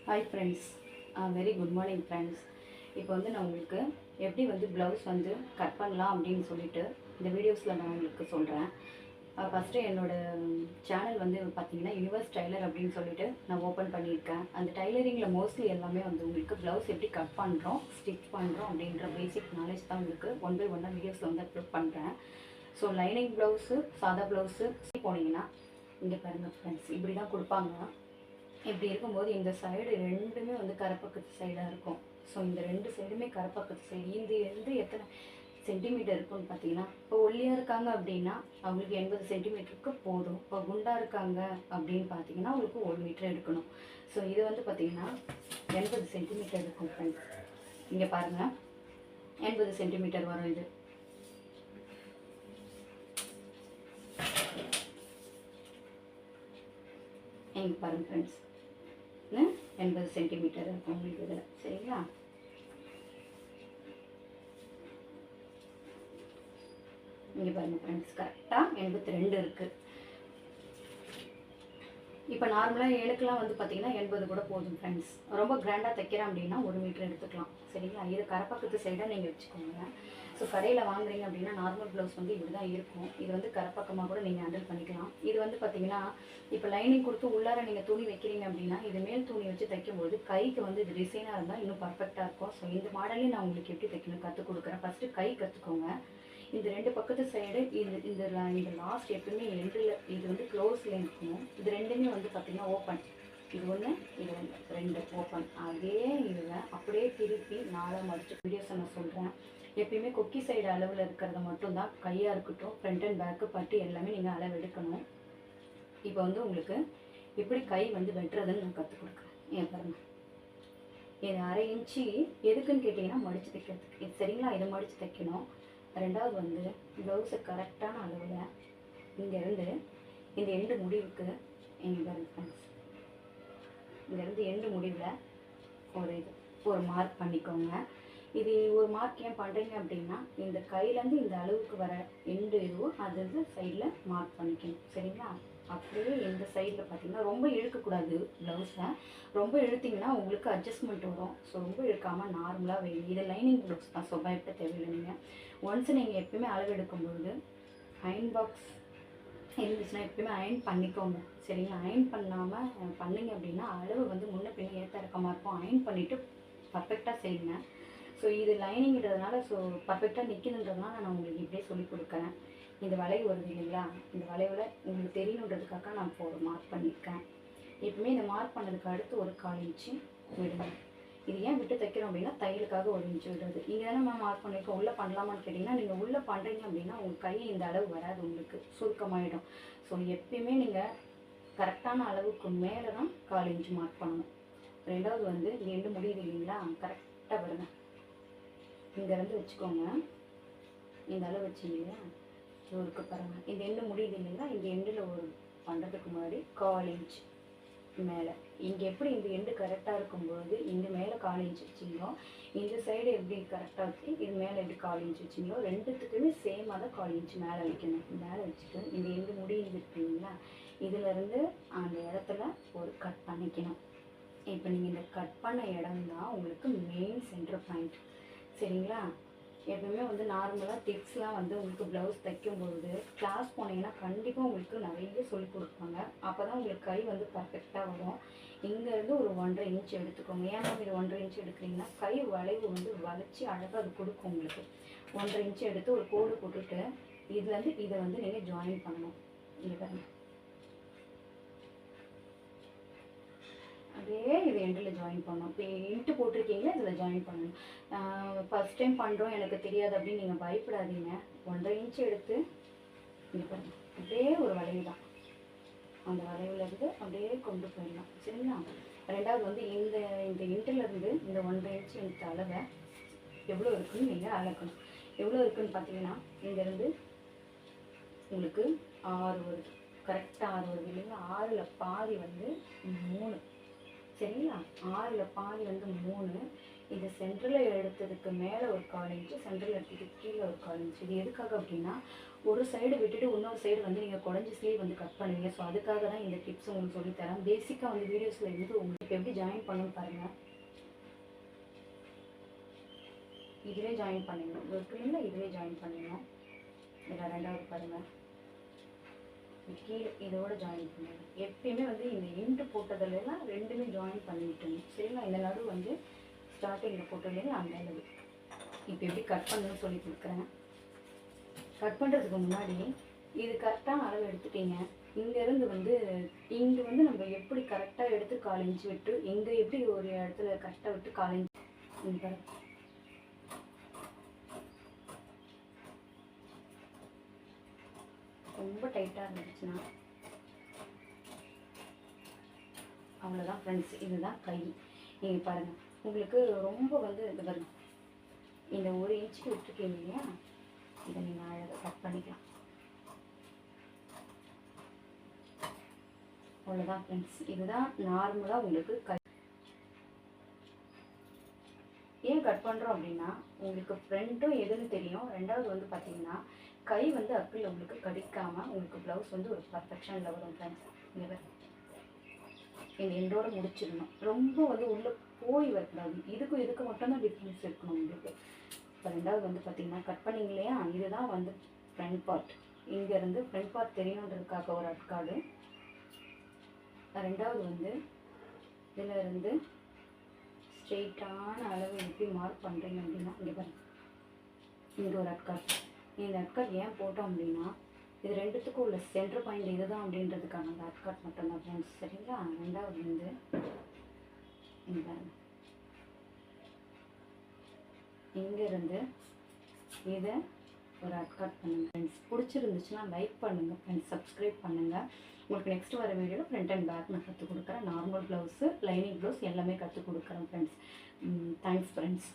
Hi friends, very good morning friends. இப்போ வந்து நான் உங்களுக்கு எப்படி வந்து ப்ளவுஸ் வந்து கட் பண்ணலாம் அப்படின்னு சொல்லிட்டு இந்த வீடியோஸில் நான் உங்களுக்கு சொல்கிறேன். ஃபஸ்ட்டு என்னோடய சேனல் வந்து பார்த்தீங்கன்னா யூனிவர்ஸ் டைலர் அப்படின்னு சொல்லிட்டு நான் ஓப்பன் பண்ணியிருக்கேன். அந்த டைலரிங்கில் மோஸ்ட்லி எல்லாமே வந்து உங்களுக்கு ப்ளவுஸ் எப்படி கட் பண்ணுறோம், ஸ்டிச் பண்ணுறோம் அப்படின்ற பேசிக் நாலேஜ் தான் உங்களுக்கு ஒன் பை ஒன்னாக வீடியோஸில் வந்து அப்லோட் பண்ணுறேன். ஸோ லைனிங் ப்ளவுஸு, சாதா ப்ளவுஸு போனீங்கன்னா இங்கே பாருங்கள் ஃப்ரெண்ட்ஸ், இப்படி தான் கொடுப்பாங்க. இப்படி இருக்கும்போது இந்த சைடு ரெண்டுமே வந்து கரப்பக்கத்து சைடாக இருக்கும். ஸோ இந்த ரெண்டு சைடுமே கரப்பக்கத்து சைடு இந்த வந்து எத்தனை சென்டிமீட்டர் இருக்குன்னு பார்த்தீங்கன்னா, இப்போ ஒல்லியாக இருக்காங்க அப்படின்னா அவங்களுக்கு 80 சென்டிமீட்டருக்கு போதும். இப்போ குண்டாக இருக்காங்க அப்படின்னு பார்த்தீங்கன்னா அவங்களுக்கு 1 மீட்டர் எடுக்கணும். ஸோ இது வந்து பார்த்தீங்கன்னா 80 சென்டிமீட்டர் இருக்கும் ஃப்ரெண்ட்ஸ். இங்கே பாருங்கள், 80 சென்டிமீட்டர் வரும் இது. இங்கே பாருங்கள் ஃப்ரெண்ட்ஸ், 80 சென்டிமீட்டர் இருக்கும் உங்களுக்கு இதில். சரிங்களா? இங்கே பாருங்கள் ஃப்ரெண்ட்ஸ், கரெக்டாக 82 இருக்குது. இப்போ நார்மலாக எனக்குலாம் வந்து பார்த்தீங்கன்னா 80 கூட போதும் ஃப்ரெண்ட்ஸ். ரொம்ப கிராண்டாக தைக்கிறேன் அப்படின்னா 1 மீட்டர் எடுத்துக்கலாம். சரிங்களா? இது கரப்பக்கத்து சைடாக நீங்கள் வச்சுக்கோங்க. ஸோ கடையில் வாங்குறீங்க அப்படின்னா நார்மல் ப்ளவுஸ் வந்து இப்படி தான் இருக்கும். இது வந்து கரப்பக்கமாக கூட நீங்கள் ஹேண்டில் பண்ணிக்கலாம். இது வந்து பார்த்தீங்கன்னா இப்போ லைனிங் கொடுத்து உள்ளார நீங்கள் துணி வைக்கிறீங்க அப்படின்னா இது மேல் துணி வச்சு தைக்கும்போது கைக்கு வந்து இது டிசைனாக இருந்தால் இன்னும் பர்ஃபெக்டாக இருக்கும். ஸோ இந்த மாடலையும் நான் உங்களுக்கு எப்படி தைக்கணும் கற்றுக் கொடுக்குறேன். ஃபஸ்ட்டு கை கற்றுக்கோங்க. இந்த ரெண்டு பக்கத்து சைடு இந்த லாஸ்ட் எப்பவுமே எண்டில் இது வந்து க்ளோஸில் இருக்கணும். இது ரெண்டுமே வந்து பார்த்திங்கன்னா ஓப்பன். இது ஒன்று, இது ஒன்று, ரெண்டு ஓப்பன். அதே இதில் அப்படியே திருப்பி நாளாக மடிச்சு வீடியோஸை நான் சொல்கிறேன். எப்பயுமே கொக்கி சைடு அளவில் இருக்கிறத மட்டும்தான் கையாக இருக்கட்டும், ஃப்ரண்ட் அண்ட் பேக்கு பட்டு எல்லாமே நீங்கள் அளவு எடுக்கணும். இப்போ வந்து உங்களுக்கு எப்படி கை வந்து வெட்டுறதுன்னு நான் கற்றுக் கொடுக்குறேன். ஏன் பாருங்கள், இது 1/2 இன்ச்சு எதுக்குன்னு கேட்டிங்கன்னா மடித்து தைக்கிறதுக்கு. இது சரிங்களா? இதை மடித்து தைக்கணும். ரெண்டாவது வந்து ப்ளவுஸை கரெக்டான அளவில் இங்கேருந்து இந்த எண்டு முடிவுக்கு எங்கள் ஃப்ரெண்ட்ஸ், இங்கேருந்து எண்டு முடிவில் ஒரு மார்க் பண்ணிக்கோங்க. இது ஒரு மார்க் ஏன் பண்ணுறீங்க அப்படின்னா இந்த கையிலேருந்து இந்த அளவுக்கு வர எண்டு இதுவோ அது வந்து சைடில் மார்க் பண்ணிக்கணும். சரிங்களா? அப்படியே இந்த சைடில் பார்த்தீங்கன்னா ரொம்ப இழுக்கக்கூடாது ப்ளவுஸை. ரொம்ப இழுத்திங்கன்னா உங்களுக்கு அட்ஜஸ்ட்மெண்ட் வரும். ஸோ ரொம்ப இழுக்காமல் நார்மலாக வைங்க. இது லைனிங் ப்ளவுஸ் தான், ஸோ பயப்பட தேவையில்லை. நீங்கள் ஒன்ஸ் நீங்கள் எப்பயுமே அளவு எடுக்கும்பொழுது அயன் பாக்ஸ் இருந்துச்சுன்னா எப்பயுமே அயன் பண்ணிக்கோங்க. சரிங்களா? அயன் பண்ணாமல் பண்ணிங்க அப்படின்னா அளவு வந்து முன்ன பின்ன ஏற்ற இறக்கமாக இருக்கும். அயன் பண்ணிவிட்டு பர்ஃபெக்டாக செய்யுங்க. ஸோ இது லைனிங்கிறதுனால ஸோ பர்ஃபெக்டாக நிற்கிதுன்றதுனால நான் உங்களுக்கு இப்படியே சொல்லிக் கொடுக்குறேன். இந்த வளைவு வருது இல்லைங்களா? இந்த வளைவில் உங்களுக்கு தெரியணுன்றதுக்காக நான் இப்போ ஒரு மார்க் பண்ணியிருக்கேன். எப்பவுமே இந்த மார்க் பண்ணதுக்கு அடுத்து ஒரு 1/4 இன்ச்சு விடுங்க. இது ஏன் விட்டு தைக்கிறோம் அப்படின்னா தையலுக்காக 1 இன்ச்சு விடுறது. இங்கே தானே நான் மார்க் பண்ணியிருக்கோம், உள்ளே பண்ணலாமான்னு கேட்டிங்கன்னா நீங்கள் உள்ளே பண்ணுறீங்க அப்படின்னா உங்கள் கை இந்த அளவு வராது, உங்களுக்கு சுருக்கமாகிடும். ஸோ எப்பயுமே நீங்கள் கரெக்டான அளவுக்கு மேலே தான் 1/4 இன்ச்சு மார்க் பண்ணணும். ரெண்டாவது வந்து இந்த எண்டு முடியுது இல்லைங்களா? கரெக்டாக வருங்க. இங்கேருந்து வச்சுக்கோங்க. இந்த அளவு வச்சிங்களா? இருக்கு பாருங்கள். இந்த எண்டு முடியுது இல்லைங்களா? இந்த எண்டில் ஒரு பண்ணுறதுக்கு முன்னாடி 1/4 இன்ச் மேலே இங்கே எப்படி இந்த எண்டு கரெக்டாக இருக்கும்போது இங்கே மேலே 1/4 இன்ச் வச்சிங்களோ, இந்த சைடு எப்படி கரெக்டாக வச்சு இது மேலே எப்படி 1/4 இன்ச் வச்சிங்களோ, ரெண்டுத்துக்குமே சேமாக தான் 1/4 இன்ச் மேலே வைக்கணும். மேலே வச்சுட்டு இந்த எண்டு முடியுது இருக்குங்களா, இதிலேருந்து அந்த இடத்துல ஒரு கட் பண்ணிக்கணும். இப்போ நீங்கள் இந்த கட் பண்ண இடம் தான் உங்களுக்கு மெயின் சென்டர் பாயிண்ட். சரிங்களா? எப்பவுமே வந்து நார்மலாக டிப்ஸ்லாம் வந்து உங்களுக்கு ப்ளவுஸ் தைக்கும்பொழுது கிளாஸ் போனீங்கன்னா கண்டிப்பாக உங்களுக்கு நிறைய சொல்லிக் கொடுப்பாங்க. அப்போ தான் உங்களுக்கு கை வந்து பர்ஃபெக்டாக வரும். இங்கேருந்து ஒரு 1/2 இன்ச் எடுத்துக்கோங்க. ஏன் இது 1/2 இன்ச் எடுக்கிறீங்கன்னா கை வளைவு வந்து வளைச்சி அழகாக அது கொடுக்கும் உங்களுக்கு. 1/2 இன்ச் எடுத்து ஒரு கோடு போட்டுட்டு இதுலேருந்து இதை வந்து நீங்கள் ஜாயின் பண்ணணும். இங்கே பாருங்கள், அதே இது எண்டில் ஜாயின் பண்ணணும். இப்போ இன்ட்டு போட்டிருக்கீங்களா, இதில் ஜாயின் பண்ணணும். ஃபஸ்ட் டைம் பண்ணுறோம் எனக்கு தெரியாது அப்படின்னு நீங்கள் பயப்படாதீங்க. 1/2 இன்ச் எடுத்து இங்கே பாருங்கள், அப்படியே ஒரு வளைவு தான், அந்த வளைவுலேருந்து அப்படியே கொண்டு போயிடலாம். சரிங்களா? ரெண்டாவது வந்து இந்த இந்த இன்ட்டிலேருந்து இந்த 1/2 இன்ச் இந்த அளவை எவ்வளோ இருக்குதுன்னு நீங்கள் அளக்கணும். எவ்வளோ இருக்குதுன்னு பார்த்தீங்கன்னா இங்கேருந்து உங்களுக்கு 6 வருது. கரெக்டாக 6 வருது இல்லைங்களா? 6ல் பாதி வந்து 3. சரிங்களா? 6ல் பாதி வந்து 3. இது சென்டரில் எடுத்ததுக்கு மேலே ஒரு 1/4 இன்ச்சு, சென்டரில் எடுத்ததுக்கு கீழே ஒரு 1/4 இன்ச்சு. இது எதுக்காக அப்படின்னா, ஒரு சைடு விட்டுட்டு இன்னொரு சைடு வந்து நீங்கள் குடஞ்சி ஸ்லீவ் வந்து கட் பண்ணுவீங்க. ஸோ அதுக்காக தான் இந்த டிப்ஸ் உங்களுக்கு சொல்லித்தரேன். பேசிக்காக வந்து வீடியோஸில் இருந்து உங்களுக்கு எப்படி ஜாயின் பண்ணணும்னு பாருங்கள். இதிலே ஜாயின் பண்ணிடணும். இருக்குல்ல, இதிலே ஜாயின் பண்ணிடணும். இதில் 2வது பாருங்கள், கீழே இதோட ஜாயின் பண்ணணும். எப்பயுமே வந்து இந்த எண்டு போட்டதுலாம் 2மே ஜாயின் பண்ணிவிட்டணும். சரிங்களா? இந்த நடு வந்து ஸ்டார்டிங்கில் போட்டதுலேருந்து அந்த அளவு. இப்போ எப்படி கட் பண்ணணும்னு சொல்லி கொடுக்குறேன். கட் பண்ணுறதுக்கு முன்னாடி இது கரெக்டான அளவு எடுத்துட்டீங்க. இங்கேருந்து வந்து இங்கே வந்து நம்ம எப்படி கரெக்டாக எடுத்து 1/4 இன்ச்சு விட்டு, இங்கே எப்படி ஒரு இடத்துல கரெக்டாக விட்டு 1/4 இன்ச்சு இங்கே ரொம்ப டைட்டாக இருந்துச்சுன்னா அவ்வளோதான் ஃப்ரெண்ட்ஸ். இதுதான் கை. நீங்கள் பாருங்கள், உங்களுக்கு ரொம்ப வந்து இது பாருங்க, இந்த 1 இன்ச்சுக்கு விட்டுருக்கீங்க இல்லையா, இதை நீங்கள் அழகாக கட் பண்ணிக்கலாம். அவ்வளோதான் ஃப்ரெண்ட்ஸ். இதுதான் நார்மலாக உங்களுக்கு கை. ஏன் கட் பண்ணுறோம் அப்படின்னா, உங்களுக்கு ஃப்ரண்ட்டும் எதுன்னு தெரியும். 2வது வந்து பார்த்தீங்கன்னா, கை வந்து அப்பில் உங்களுக்கு கடிக்காமல் உங்களுக்கு ப்ளவுஸ் வந்து ஒரு பர்ஃபெக்ஷனில் வரும் ஃப்ரெண்ட்ஸ். இங்கே இந்த எண்டோட முடிச்சிடணும். ரொம்ப வந்து உள்ளே போய் வரக்கூடாது. இதுக்கு மட்டும்தான் டிஃப்ரென்ஸ் இருக்கணும் உங்களுக்கு. இப்போ 2வது வந்து பார்த்தீங்கன்னா, கட் பண்ணிங்க இல்லையா, இதுதான் வந்து ஃப்ரண்ட் பார்ட். இங்கேருந்து ஃப்ரண்ட் பார்ட் தெரியணுன்றதுக்காக ஒரு அட்கார்டு. 2வது வந்து இதில் இருந்து ஸ்ட்ரெயிட்டான அளவு எப்படி மார்க் பண்ணுறீங்க அப்படின்னா, இங்கே பாருங்க, இங்கே ஒரு அட்கார்ட். இந்த அட்கார்ட் ஏன் போட்டோம் அப்படின்னா, இது 2த்துக்கும் உள்ள சென்டர் பாயிண்ட் இதுதான் அப்படின்றதுக்கான அந்த அட்கார்ட் மட்டும்தான் ஃப்ரெண்ட்ஸ். சரிங்களா? 2வது வந்து இந்த இங்கேருந்து இதை ஒரு அட்கார்ட் பண்ணுங்கள் ஃப்ரெண்ட்ஸ். பிடிச்சிருந்துச்சுன்னா லைக் பண்ணுங்கள் ஃப்ரெண்ட்ஸ், சப்ஸ்கிரைப் பண்ணுங்கள். உங்களுக்கு நெக்ஸ்ட் வர வீடியோவில் ஃப்ரண்ட் அண்ட் பேக் நான் கற்றுக் கொடுக்குறேன். நார்மல் ப்ளவுஸு, லைனிங் ப்ளவுஸ் எல்லாமே கற்றுக் கொடுக்குறேன் ஃப்ரெண்ட்ஸ். Thanks friends.